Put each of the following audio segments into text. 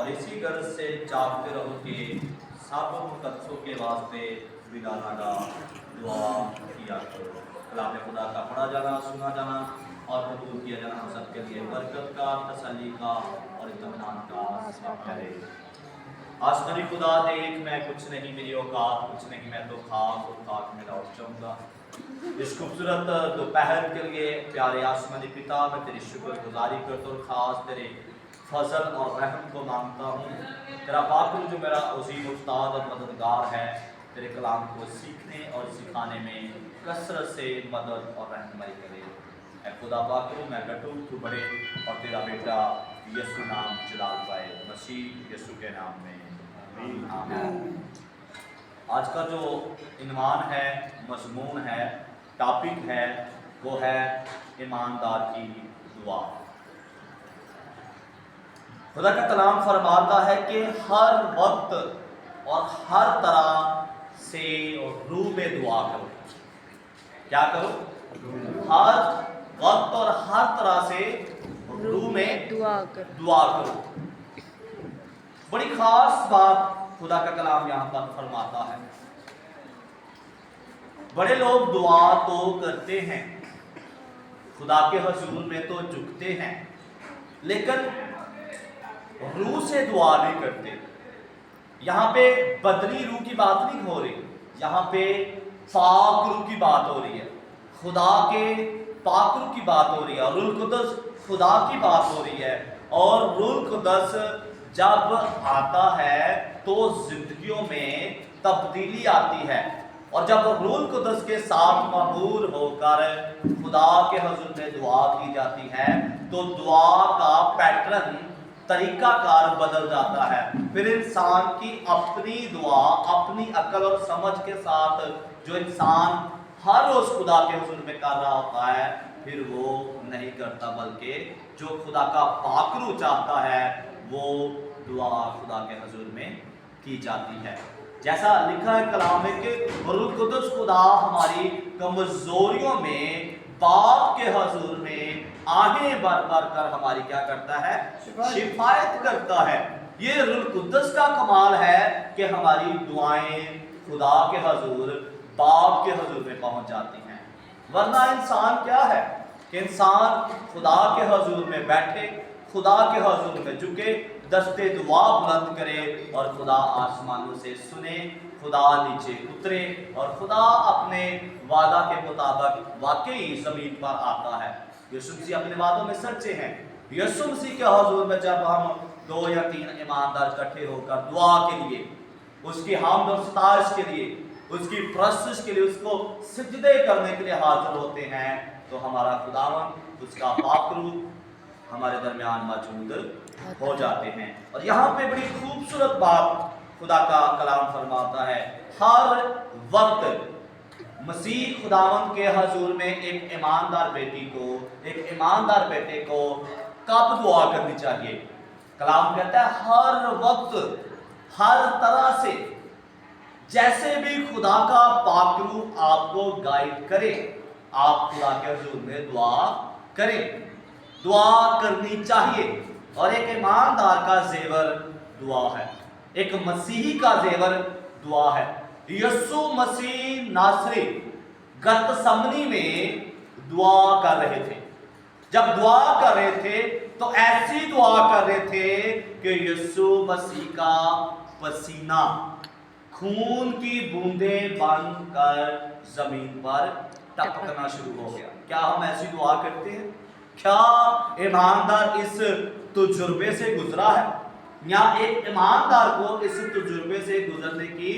اور اسی غرض سے جاگتے رہو کہ سب مقدسوں کے واسطے بلا ناگا دعا کیا کرو۔ کلام خدا کا پڑھا جانا، سنا جانا اور قبول کیا جانا ہم سب کے لیے برکت کا، تسلی کا اور اطمینان کا سبب ہے۔ آسمانی خدا دیکھ میں کچھ نہیں، میری اوقات کچھ نہیں، میں تو خاک اور خاک میں لوٹ جاؤں گا۔ اس خوبصورت دوپہر کے لیے پیارے آسمانی پتا میں تیری شکر گزاری کرتا ہوں، خاص تیرے فضل اور رحم کو مانگتا ہوں۔ تیرا باقی جو میرا عظیم استاد اور مددگار ہے، تیرے کلام کو سیکھنے اور سکھانے میں کثرت سے مدد اور رہنمائی کرے۔ اے خدا باقی میں گٹو تو بڑے اور تیرا بیٹا یسوع نام جلال پائے، مسیح یسوع کے نام میں آمین۔ آج کا جو عنوان ہے، مضمون ہے، ٹاپک ہے، وہ ہے ایماندار کی دعا۔ خدا کا کلام فرماتا ہے کہ ہر وقت اور ہر طرح سے روح میں دعا کرو۔ کیا کرو؟ ہر وقت اور ہر طرح سے روح میں دعا کرو۔ بڑی خاص بات خدا کا کلام یہاں پر فرماتا ہے۔ بڑے لوگ دعا تو کرتے ہیں، خدا کے حضور میں تو جھکتے ہیں، لیکن روح سے دعا نہیں کرتے۔ یہاں پہ بدنی روح کی بات نہیں ہو رہی، یہاں پہ پاک روح کی بات ہو رہی ہے، خدا کے پاک روح کی بات ہو رہی ہے، اور روح القدس خدا کی بات ہو رہی ہے۔ اور روح القدس جب آتا ہے تو زندگیوں میں تبدیلی آتی ہے، اور جب روح القدس کے ساتھ معمور ہو کر خدا کے حضور میں دعا کی جاتی ہے تو دعا کا پیٹرن، طریقہ کار بدل جاتا ہے۔ پھر انسان کی اپنی دعا اپنی عقل اور سمجھ کے ساتھ جو انسان ہر روز خدا کے حضور میں کر رہا ہوتا ہے، پھر وہ نہیں کرتا، بلکہ جو خدا کا پاک روح چاہتا ہے وہ دعا خدا کے حضور میں کی جاتی ہے۔ جیسا لکھا ہے کلام میں کہ روح القدس خدا ہماری کمزوریوں میں باپ کے حضور میں آہیں بھر بھر کر ہماری کیا کرتا ہے؟ شفایت کرتا ہے۔ یہ روح القدس کا کمال ہے کہ ہماری دعائیں خدا کے حضور، باپ کے حضور میں پہنچ جاتی ہیں۔ ورنہ انسان کیا ہے کہ انسان خدا کے حضور میں بیٹھے، خدا کے حضور میں جھکے، دستے دعا بلند کرے، اور خدا آسمانوں سے سنے، خدا نیچے اترے، اور خدا اپنے وعدہ کے مطابق واقعی زمین پر آتا ہے۔ یسوع مسیح اپنے وعدوں میں سچے ہیں۔ یسوع مسیح کے حضور میں جب ہم 2 یا 3 ایماندار اکٹھے ہو کر دعا کے لیے، اس کی حمد و ستائش کے لیے، اس کی پرستش کے لیے، اس کو سجدے کرنے کے لیے حاضر ہوتے ہیں، تو ہمارا خداوند، اس کا پاک روح ہمارے درمیان موجود ہو جاتے ہیں۔ اور یہاں پہ بڑی خوبصورت بات خدا کا کلام فرماتا ہے، ہر وقت مسیح خداوند کے حضور میں ایک ایماندار بیٹی کو، ایک ایماندار بیٹے کو کب دعا کرنی چاہیے؟ کلام کہتا ہے ہر وقت، ہر طرح سے، جیسے بھی خدا کا پاک روح آپ کو گائیڈ کرے، آپ خدا کے حضور میں دعا کریں۔ دعا کرنی چاہیے، اور ایک ایماندار کا زیور دعا ہے، ایک مسیحی کا زیور دعا ہے۔ یسوع مسیح ناصری گتسمنی میں دعا کر رہے تھے۔ جب دعا کر رہے تھے تو ایسی دعا کر رہے تھے کہ یسوع مسیح کا پسینہ خون کی بوندیں بن کر زمین پر ٹپکنا شروع ہو گیا۔ کیا ہم ایسی دعا کرتے ہیں؟ کیا ایماندار اس تجربے سے گزرا ہے؟ یا ایک ایماندار کو اس تجربے سے گزرنے کی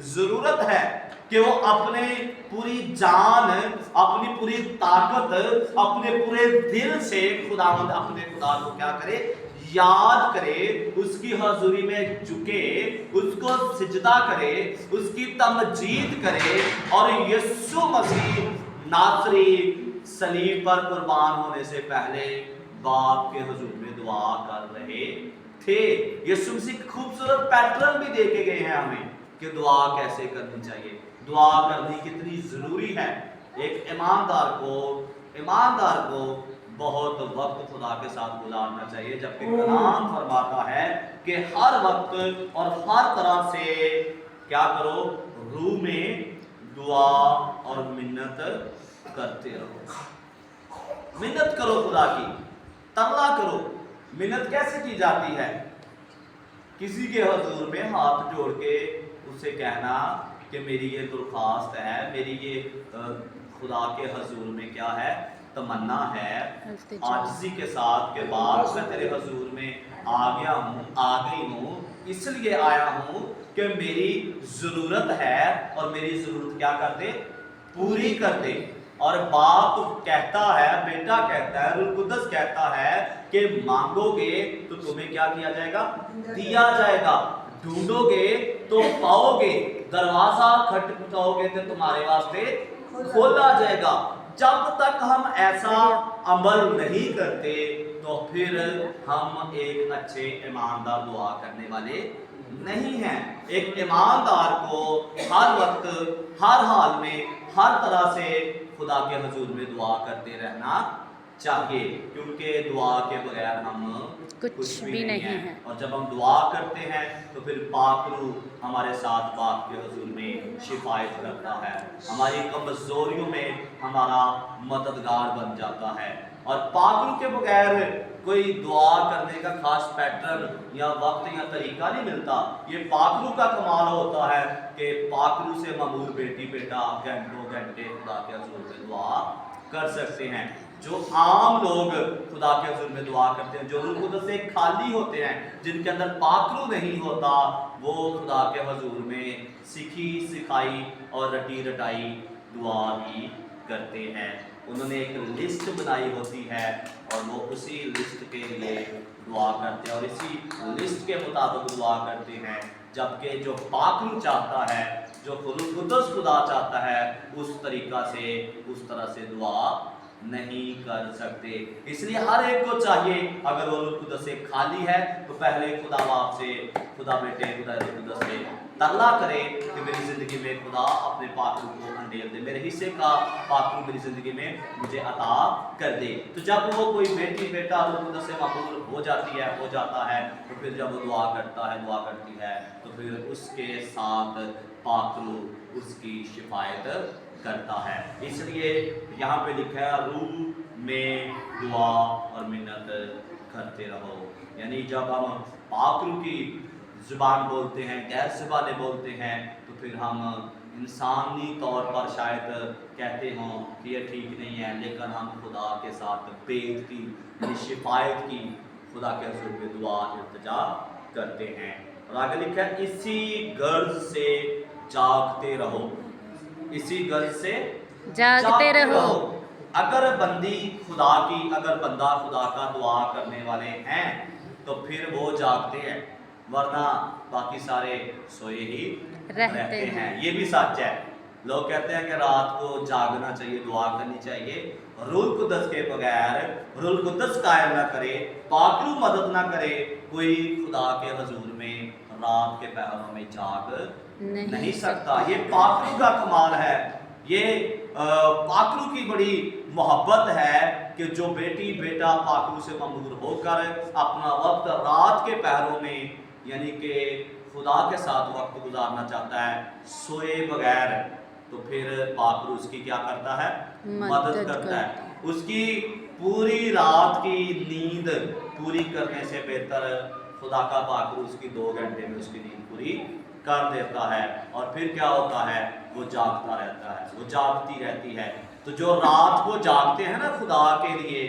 ضرورت ہے کہ وہ اپنے پوری جان، اپنی پوری طاقت، اپنے پورے دل سے خداوند اپنے خدا کو کیا کرے؟ یاد کرے، اس کی حضوری میں جھکے، اس کو سجدہ کرے، اس کی تمجید کرے، اور یسوع مسیح ناصری صلیب پر قربان ہونے سے پہلے باپ کے حضور میں دعا کر رہے تھے۔ یسوع مسیح خوبصورت پیٹرن بھی دے کے گئے ہیں ہمیں کہ دعا کیسے کرنی چاہیے، دعا کرنی کتنی ضروری ہے۔ ایک ایماندار کو بہت وقت خدا کے ساتھ گزارنا چاہیے، جبکہ کلام فرماتا ہے کہ ہر وقت اور ہر طرح سے کیا کرو، روح میں دعا اور منت کرتے رہو۔ منت کرو خدا کی، ترلا کرو۔ منت کیسے کی جاتی ہے؟ کسی کے حضور میں ہاتھ جوڑ کے اسے کہنا کہ میری یہ درخواست ہے، میری یہ خدا کے حضور میں کیا ہے، تمنا ہے، عاجزی کے ساتھ کہ بعد میں تیرے حضور میں آ گئی ہوں، اس لیے آیا ہوں کہ میری ضرورت ہے اور میری ضرورت کیا کر دے، پوری کر دے۔ اور باپ کہتا ہے، بیٹا کہتا ہے، روح القدس کہتا ہے کہ مانگو گے تو تمہیں کیا کیا جائے گا، دیا جائے گا، ڈھونڈو گے تو پاؤ گے، دروازہ کھٹکھٹاؤ گے تو تمہارے واسطے کھولا جائے گا۔ جب تک ہم ایسا عمل نہیں کرتے تو پھر ہم ایک اچھے ایماندار دعا کرنے والے نہیں ہیں۔ ایک ایماندار کو ہر وقت، ہر حال میں، ہر طرح سے خدا کے حضور میں دعا کرتے رہنا چاہیے، کیونکہ دعا کے بغیر ہم کچھ بھی نہیں ہیں۔ اور جب ہم دعا کرتے ہیں تو پھر پاک روح ہمارے ساتھ باپ کے حضور میں شفاعت کرتا ہے، ہماری کمزوریوں میں ہمارا مددگار بن جاتا ہے۔ اور پاک روح کے بغیر کوئی دعا کرنے کا خاص پیٹرن یا وقت یا طریقہ نہیں ملتا۔ یہ پاک روح کا کمال ہوتا ہے کہ پاک روح سے معمور بیٹی بیٹا گھنٹوں گھنٹے خدا کے حضور میں دعا کر سکتے ہیں۔ جو عام لوگ خدا کے حضور میں دعا کرتے ہیں، جو روح القدس سے خالی ہوتے ہیں، جن کے اندر پاک روح نہیں ہوتا، وہ خدا کے حضور میں سیکھی سکھائی اور رٹی رٹائی دعا ہی کرتے ہیں۔ انہوں نے ایک لسٹ بنائی ہوتی ہے اور وہ اسی لسٹ کے لیے دعا کرتے ہیں اور اسی لسٹ کے مطابق دعا کرتے ہیں، جبکہ جو پاک روح چاہتا ہے، جو روح القدس خدا چاہتا ہے، اس طریقہ سے، اس طرح سے دعا نہیں کر سکتے۔ اس لیے ہر ایک کو چاہیے، اگر وہ روح القدس سے خالی ہے تو پہلے خدا باپ سے، خدا بیٹے، خدا روح القدس سے ترلا کرے کہ میری زندگی میں خدا اپنے پاک روح کو انڈیل دے، میرے حصے کا پاک روح میری زندگی میں مجھے عطا کر دے۔ تو جب وہ کوئی بیٹی بیٹا روح القدس سے معمور ہو جاتا ہے تو پھر جب وہ دعا کرتا ہے، دعا کرتی ہے، تو پھر اس کے ساتھ پاک روح اس کی شفاعت کرتا ہے۔ اس لیے یہاں پہ لکھا ہے روح میں دعا اور منت کرتے رہو، یعنی جب ہم پاک روح کی زبان بولتے ہیں، غیر زبانیں بولتے ہیں، تو پھر ہم انسانی طور پر شاید کہتے ہوں کہ یہ ٹھیک نہیں ہے، لیکن ہم خدا کے ساتھ بید کی، یعنی شفاعت کی، خدا کے حضور میں دعا التجا کرتے ہیں۔ اور آگے لکھا ہے اسی غرض سے جاگتے رہو، اسی غرض سے جاگتے رہو۔ اگر بندہ خدا کا دعا کرنے والے ہیں تو پھر وہ جاگتے ہیں، ورنہ باقی سارے سوئے ہی رہتے ہیں۔ یہ بھی سچ ہے۔ لوگ کہتے ہیں کہ رات کو جاگنا چاہیے، دعا کرنی چاہیے، روح القدس کے بغیر، روح القدس قائم نہ کرے، پاک روح مدد نہ کرے، کوئی خدا کے حضور میں رات کے پہروں میں جاگ نہیں سکتا۔ یہ پاک روح کا کمال ہے، یہ پاک روح کی بڑی محبت ہے کہ جو بیٹی بیٹا پاک روح سے معمور ہو کر اپنا وقت رات کے پہروں میں، یعنی کہ خدا کے ساتھ وقت گزارنا چاہتا ہے سوئے بغیر، تو پھر پاک روح اس کی کیا کرتا ہے، مدد کرتا ہے۔ اس کی پوری رات کی نیند پوری کرنے سے بہتر خدا کا پاک روح اس کی 2 گھنٹے میں اس کی نیند پوری کر دیتا ہے، اور پھر کیا ہوتا ہے، وہ جاگتا رہتا ہے، وہ جاگتی رہتی ہے۔ تو جو رات کو جاگتے ہیں نا خدا کے لیے،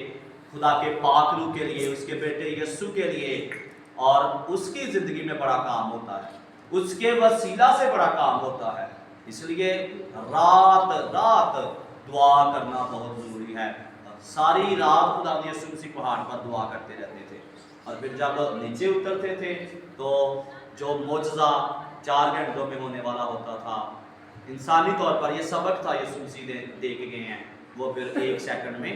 خدا کے پاک روح کے لیے، اس کے بیٹے یسوع کے لیے، اور اس کی زندگی میں بڑا کام ہوتا ہے، اس کے وسیلہ سے بڑا کام ہوتا ہے۔ اس لیے رات رات دعا کرنا بہت ضروری ہے۔ ساری رات خدا یسوع مسیح پہاڑ پر دعا کرتے رہتے تھے، اور پھر جب نیچے اترتے تھے تو جو معجزہ 4 گھنٹوں میں ہونے والا ہوتا تھا، انسانی طور پر یہ سبق تھا یسوع مسیح دے کے گئے ہیں، وہ پھر 1 سیکنڈ میں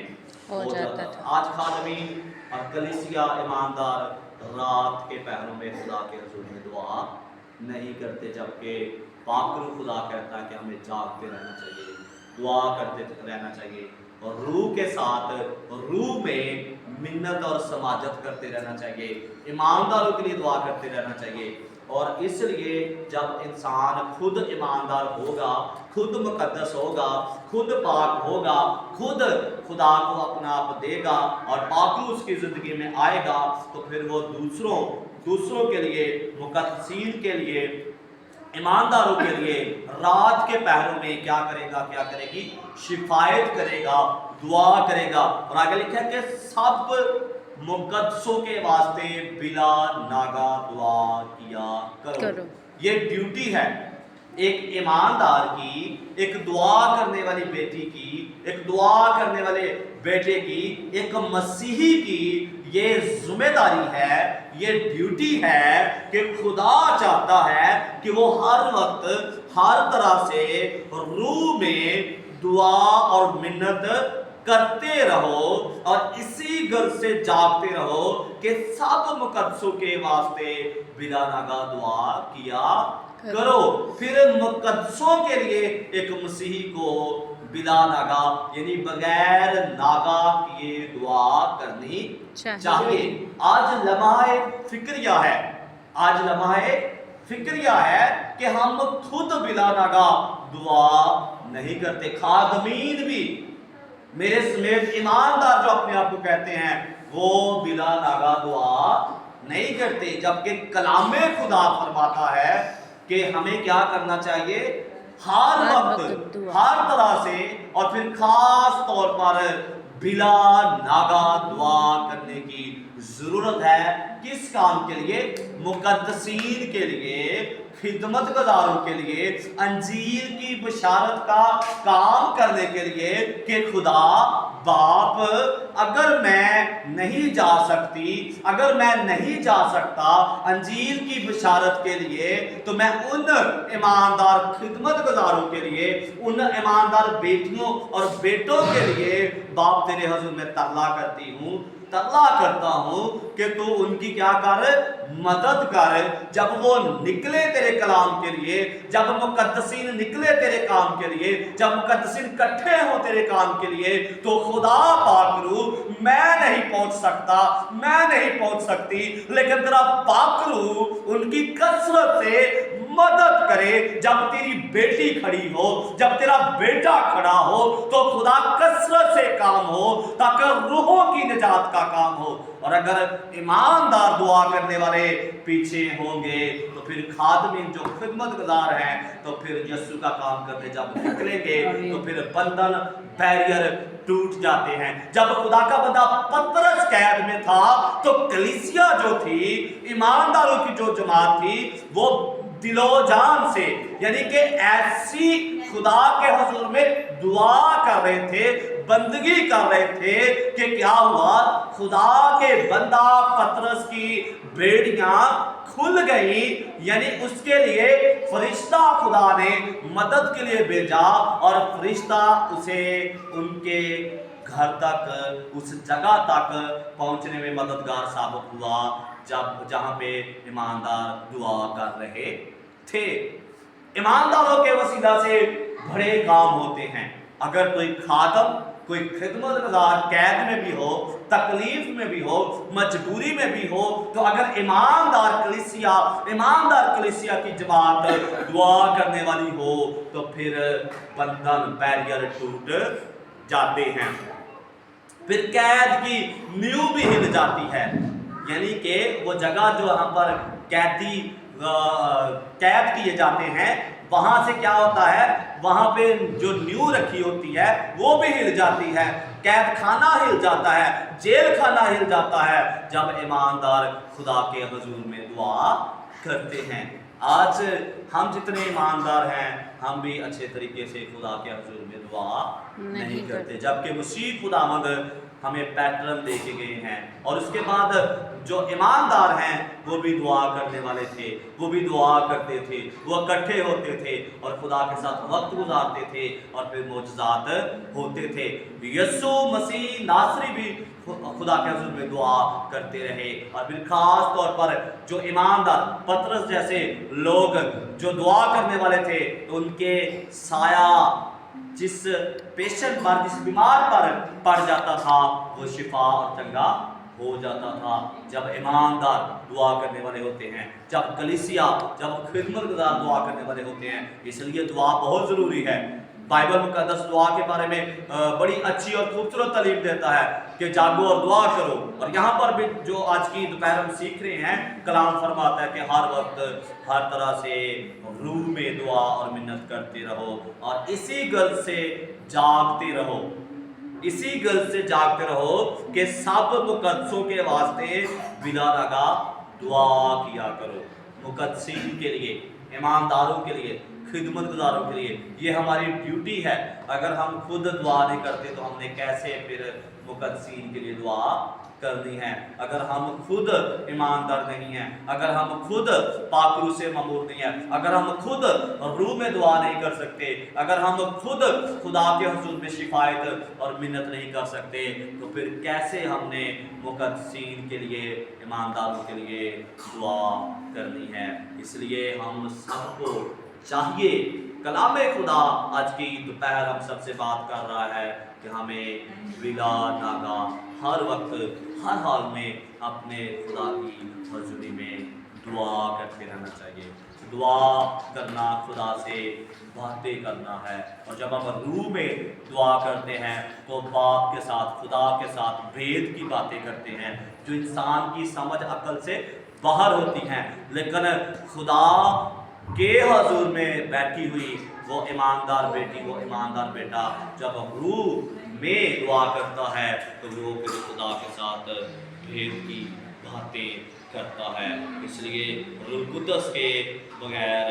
ہو جاتا تھا۔ آج خادمین اور کلیسیا ایماندار رات کے پہروں میں خدا کے حضور میں دعا نہیں کرتے، جبکہ پاک روح خدا کہتا ہے کہ ہمیں جاگتے رہنا چاہیے، دعا کرتے رہنا چاہیے، रूह के साथ, रूह में मिन्नत और समाजत करते रहना चाहिए, ईमानदारों के लिए दुआ करते रहना चाहिए। और इसलिए जब इंसान खुद ईमानदार होगा, खुद मुकद्दस होगा, खुद पाक होगा, खुद खुदा को अपना आप देगा और पाक उसकी ज़िंदगी में आएगा, तो फिर वो दूसरों के लिए, मुकद्दसीन के लिए, ईमानदारों के लिए रात के पहरों में क्या करेगी, शिफायत करेगा, दुआ करेगा। और आगे लिखा है कि सब मुकद्दसों के वास्ते बिला नागा दुआ किया करो। ये ड्यूटी है एक ईमानदार की, एक दुआ करने वाली बेटी की, एक दुआ करने वाले बेटे की, एक मसीही की ये जिम्मेदारी है, ये ड्यूटी है कि खुदा चाहता है कि वो हर वक्त हर तरह से रूह में दुआ और मिन्नत करते रहो और इसी गर्ज से जागते रहो कि सब मुकद्दसों के वास्ते बिला नागा दुआ किया करो। फिर मुकद्दसों के लिए एक मसीही को बिला नागा यानी बगैर नागा किए दुआ करनी चाहिए। आज लम्हा फिक्रिया है, आज लम्हा फिक्रिया है कि हम खुद बिला नागा दुआ नहीं करते। खादमीन भी, मेरे समेत ईमानदार जो अपने आप को कहते हैं, वो बिला नागा दुआ नहीं करते, जबकि कलामे खुदा फरमाता है कि हमें क्या करना चाहिए, हर वक्त हर तरह से और फिर खास तौर पर बिला नागा दुआ करने की जरूरत है। किस काम के लिए? मुकद्दसीन के लिए, खिदमत गुजारों के लिए, अंजीर की बशारत का काम करने के लिए कि खुदा बाप अगर मैं नहीं जा सकती, अगर मैं नहीं जा सकता अंजीर की बशारत के लिए, तो मैं उन ईमानदार खिदमत गुजारों के लिए, उन ईमानदार बेटियों और बेटों के लिए बाप तेरे हुजूर में तरला करता हूँ कि तू उनकी क्या कर, मदद कर। जब वो निकले तेरे कलाम के लिए, जब मुकद्दसीन निकले तेरे काम के लिए, जब मुकद्दसीन इकट्ठे हो तेरे काम के लिए, तो खुदा पाक रूह मैं नहीं पहुंच सकता, मैं नहीं पहुंच सकती, लेकिन तेरा पाक रूह उनकी कसरत से मदद करे। जब तेरी बेटी खड़ी हो, जब तेरा बेटा खड़ा हो, तो खुदा कसरत से काम हो ताकि रूहों की निजात का काम हो। और अगर ईमानदार दुआ करने वाले पीछे होंगे तो फिर खादमीन जो खिदमत गुजार हैं, तो फिर यीशु का काम करते जब निकलेंगे तो फिर बंधन, बैरियर टूट जाते हैं। जब खुदा का बंदा पतरस कैद में था, तो कलीसिया जो थी, ईमानदारों की जो जमात थी, वो दिलो जान से यानी कि ऐसी खुदा के हुजूर में दुआ कर रहे थे, बंदगी कर रहे थे कि क्या हुआ, खुदा के बंदा पतरस की बेड़ियां खुल गई। यानी उसके लिए फरिश्ता खुदा ने मदद के लिए भेजा और फरिश्ता उसे उनके घर तक, उस जगह तक पहुंचने में मददगार साबित हुआ जहां पे ईमानदार दुआ कर रहे थे। ईमानदारों के वसीला से बड़े काम होते हैं। अगर कोई खादम, कोई खिदमत गुजार कैद में भी हो, तकलीफ में भी हो, मजबूरी में भी हो, तो अगर ईमानदार कलीसिया की जमात दुआ करने वाली हो, तो फिर बंधन, बैरियर टूट जाते हैं। फिर कैद की नींव भी हिल जाती है। यानी कि वो जगह जो यहाँ पर कैद किए जाते हैं, वहां से क्या होता है, वहां पे जो नींव रखी होती है वो भी हिल जाती है, कैद खाना हिल जाता है, जेल खाना हिल जाता है, जब ईमानदार खुदा के हुजूर में दुआ करते हैं। आज हम जितने ईमानदार हैं, हम भी अच्छे तरीके से खुदा के हुजूर में दुआ नहीं करते, जबकि मसीह खुदावंद हमें पैटर्न देके गए हैं। और उसके बाद जो ईमानदार हैं वो भी दुआ करने वाले थे, वो भी दुआ करते थे, वो इकट्ठे होते थे और खुदा के साथ वक्त गुजारते थे और फिर मोजज़ात होते थे। यीशु मसीह नासरी भी खुदा के हुजूर में दुआ करते रहे। और फिर खास तौर पर जो ईमानदार पतरस जैसे लोग जो दुआ करने वाले थे, तो उनके साया जिस पेशेंट पर, जिस बीमार पर पड़ जाता था वो शिफा और चंगा हो जाता था। जब ईमानदार दुआ करने वाले होते हैं, जब कलीसिया, जब खिदमतगार दुआ करने वाले होते हैं, इसलिए दुआ बहुत ज़रूरी है। बाइबल मुकद्दस दुआ के बारे में बड़ी अच्छी और खूबसूरत तालीम देता है कि जागो और दुआ करो। और यहाँ पर भी जो आज की दोपहर हम सीख रहे हैं, कलाम फरमाता है कि हर वक्त हर तरह से रूह में दुआ और मिन्नत करते रहो और इसी गल से जागते रहो, इसी गल से जागते रहो कि सब मुकद्दसों के वास्ते बिला लगा दुआ किया करो। मुकद्दसीन के लिए, ईमानदारों के लिए, खिदमतगारों के लिए ये हमारी ड्यूटी है। अगर हम खुद दुआ नहीं करते तो हमने कैसे फिर मुकद्दसीन के लिए दुआ करनी है? अगर हम खुद ईमानदार नहीं हैं, अगर हम खुद पाकरू से ममूर नहीं हैं, अगर हम खुद रूह में दुआ नहीं कर सकते, अगर हम खुद खुदा के हुजूर में शिकायत और मिन्नत नहीं कर सकते, तो फिर कैसे हमने मुकद्दसीन के लिए, ईमानदारों के लिए दुआ करनी है? इसलिए हम सबको चाहिए, कलाम खुदा आज की दोपहर हम सबसे बात कर रहा है कि हमें बिला नागा हर वक्त, हर हाल में अपने खुदा की हज़ूरी में दुआ करते रहना चाहिए। दुआ करना खुदा से बातें करना है, और जब हम रूह में दुआ करते हैं तो बाप के साथ, खुदा के साथ भेद की बातें करते हैं जो इंसान की समझ अकल से बाहर होती हैं। लेकिन खुदा के हजूर में बैठी हुई वो ईमानदार बेटी, वो ईमानदार बेटा जब रूह में दुआ करता है तो वो फिर खुदा के साथ भेद की बातें करता है। इसलिए रूह कुद्दस के बगैर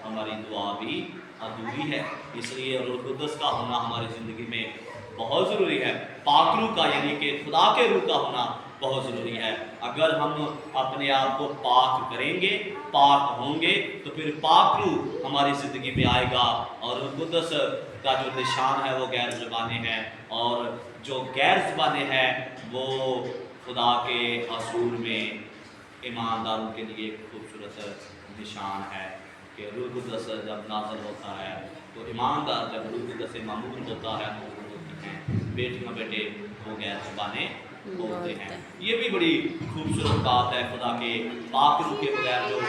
हमारी दुआ भी अधूरी है। इसलिए रूह कुद्दस का होना हमारी ज़िंदगी में बहुत ज़रूरी है। पाक रूह का, यानी कि खुदा के रूह का होना बहुत ज़रूरी है। अगर हम अपने आप को पाक करेंगे, पाक होंगे, तो फिर पाक रूह हमारी ज़िंदगी में आएगा और रूह कुद्दस का जो निशान है वो गैर ज़ुबानें हैं, और जो गैर ज़ुबानें हैं वो खुदा के हजूर में ईमानदारों के लिए एक खूबसूरत निशान है कि रूह कुद्दस जब नाज़िल होता है तो ईमानदार, जब रूह कुद्दस से मामूल होता है, मामूल होती हैं बेटियाँ बेटे, वो गैर ज़ुबानें बोलते हैं। ये भी बड़ी खूबसूरत बात है। खुदा के पाक रूह के बगैर जो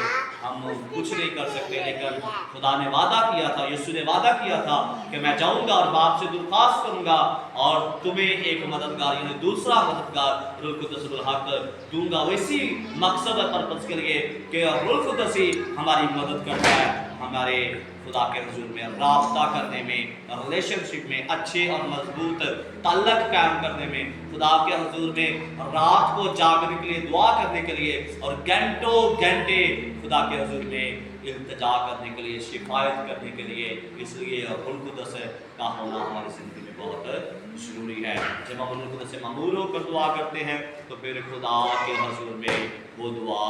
हम कुछ नहीं कर सकते, लेकिन खुदा ने वादा किया था, यीशु ने वादा किया था कि मैं जाऊंगा और बाप से दरख्वास्त करूंगा और तुम्हें एक मददगार, यानी दूसरा मददगार रूह कुद्दस रुल हक दूंगा। वो इसी मकसद और पर्पस के लिए कि रूह कुद्दस ही हमारी मदद करता है, हमारे खुदा के हुजूर में राब्ता करने में, रिलेशनशिप में, अच्छे और मजबूत ताल्लुक कायम करने में, खुदा के हुजूर में रात को जागने के लिए, दुआ करने के लिए और घंटों घंटे खुदा के हुजूर में इल्तिजा करने के लिए, शिकायत करने के लिए। इसलिए रूह कुद्दस का होना हमारी ज़िंदगी में बहुत ज़रूरी है। जब हम रूह कुद्दस से मामूल होकर दुआ करते हैं तो फिर खुदा के हुजूर में वो दुआ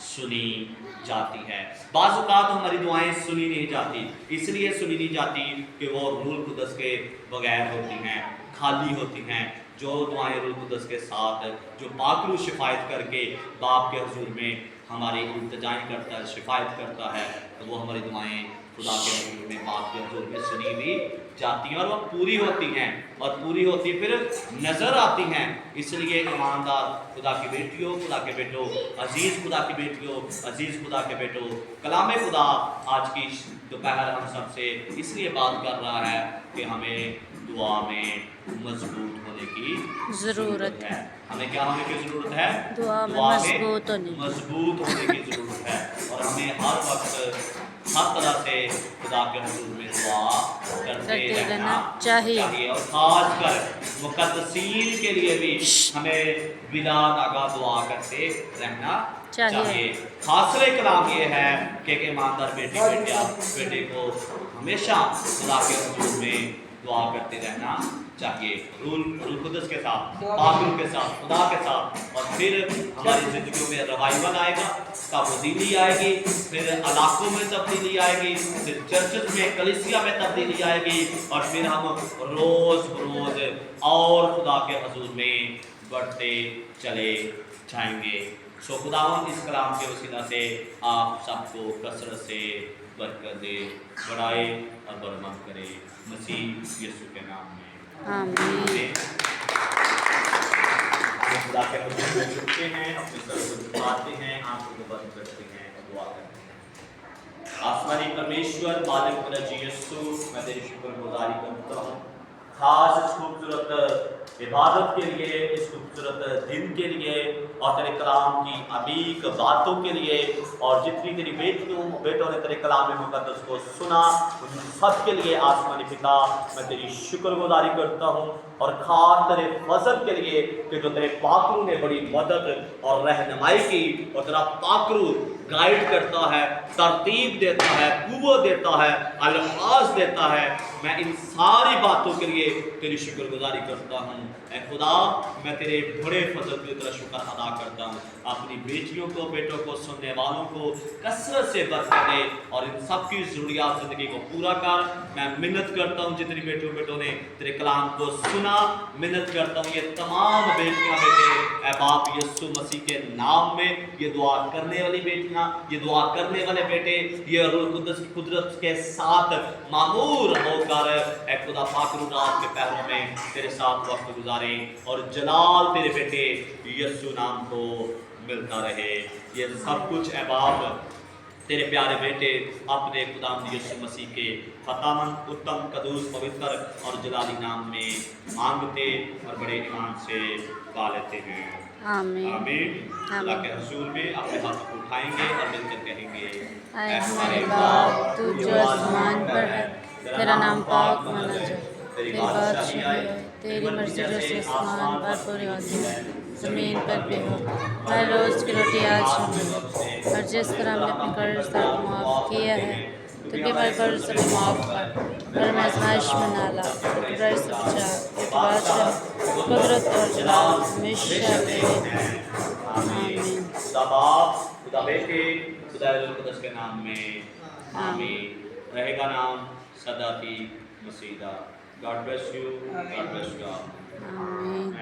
सुनी जाती है। बाज़ औक़ात हमारी दुआएं सुनी नहीं जाती, इसलिए सुनी नहीं जाती कि वो रूह कुद्दस के बगैर होती हैं, खाली होती हैं। जो दुआएं रूह कुद्दस के साथ, जो पाक रूह शिफायत करके बाप के हुजूर में हमारी इल्तिजाएं करता है, शिफायत करता है, तो वो हमारी दुआएं खुदा के हुजूर में, बाप के हुजूर में सुनी भी जाती हैं और वह पूरी होती हैं, और पूरी होती फिर नज़र आती हैं। इसलिए ईमानदार खुदा की बेटियों, खुदा के बेटों, अजीज़ खुदा की बेटियों, अजीज़ खुदा के बेटों, कलाम खुदा आज की दोपहर हम सबसे इसलिए बात कर रहा है कि हमें दुआ में मजबूत होने की ज़रूरत है। हमें क्या होने की ज़रूरत है? दुआ में मजबूत होने की ज़रूरत है। और हमें हर वक्त हर तरह से खुदा के हुजूर में दुआ करते रहना चाहिए। और ख़ासकर मुकद्दसीन के लिए भी हमें बिला नागा दुआ करते रहना चाहिए। हासिल कलाम ये है कि एक ईमानदार बेटे को हमेशा खुदा के हुजूर में दुआ करते रहना चाहिए, रूह कुद्दस के साथ, पाक रूह के साथ, खुदा के साथ। और फिर हमारी ज़िंदगियों में रिवाइवल आएगा, तब्दीली आएगी, फिर इलाकों में तब्दीली आएगी, फिर चर्चेस में, कलीसिया में तब्दीली आएगी, और फिर हम रोज़ रोज़ और खुदा के हुजूर में बढ़ते चले जाएंगे। सो खुदावंद इस कलाम के वसीला से आप सबको कसरत से बरकत दे, बढ़ाए और बरमद करे, मसीह यीशु के नाम में आमीन। खुदा के हुजूर में झुकते हैं, अपने सर को झुकाते हैं, आंखों को बंद करते हैं और दुआ करते हैं। आसमानी परमेश्वर मालिक मुझे यीशु, मैं तेरी शुक्रगुजारी करता हूँ खास इस खूबसूरत इबादत के लिए, इस खूबसूरत दिन के लिए और तेरे कलाम की अमीक बातों के लिए, और जितनी तेरी बेटों ने तेरे कलाम मुकद्दस को सुना उन सब के लिए आसमानी पिता मैं तेरी शुक्रगुजारी करता हूँ, और खास तेरे फजल के लिए कि जो तेरे पाकरू ने बड़ी मदद और रहनुमाई की, और तेरा पाकरू गाइड करता है, तरतीब देता है, कुव्वत देता है, अल्फाज देता है। मैं इन सारी बातों के लिए तेरी शुक्रगुजारी करता हूँ। ऐ खुदा, मैं तेरे बड़े फजल की तरह शुक्र अदा करता हूँ। अपनी बेटियों को, बेटों को, सुनने वालों को कसरत से बरकत दे और इन सब की ज़रूरियात ज़िंदगी को पूरा कर। मैं मिन्नत करता हूँ जितनी बेटों ने तेरे कलाम को सुना, मिन्नत करता हूँ ये तमाम बेटियाँ बेटे ऐ बाप यीशु मसीह के नाम में, ये दुआ करने वाली बेटियाँ, ये दुआ करने वाले बेटे, ये रूह कुद्दस की कुदरत के साथ मामूर होकर ऐ खुदा पाक रात के पैरों में तेरे साथ वक्त गुजारें और जलाल तेरे बेटे यीशु नाम को मिलता रहे। ये सब कुछ ऐ बाप तेरे प्यारे बेटे अपने खुदावंद यीशु मसीह के फतामंद उत्तम कदूस पवित्र और जलाली नाम में मांगते और बड़े ईमान से पा लेते हैं। आमीन। आमीन। अल्लाह के हुजूर में अपने हाथ को उठाएंगे और मिलकर कहेंगे, ऐ हमारे बाप तू जो आसमान पर है, तेरा नाम पाक माना जाए, तेरी बादशाही आए, तेरी मर्जी जैसे आसमान पर पूरी होती है ज़मीन पर भी हो। हर रोज़ की रोटी आज हमें, और जिस तरह हमने अपने कर्ज को माफ़ किया है, तो भी हमारे कर्ज से माफ़ कर, और हमें आज़माइश में ना ला, बुराई से बचा, ये बादशाह कुदरत और जलाल हमेशा तेरे। आमीन। खुदा बाप, खुदा बेटे, खुदा रूह कुद्दस के नाम में आमीन। रहेगा नाम सदा की मसीदा। God bless you. आमीन।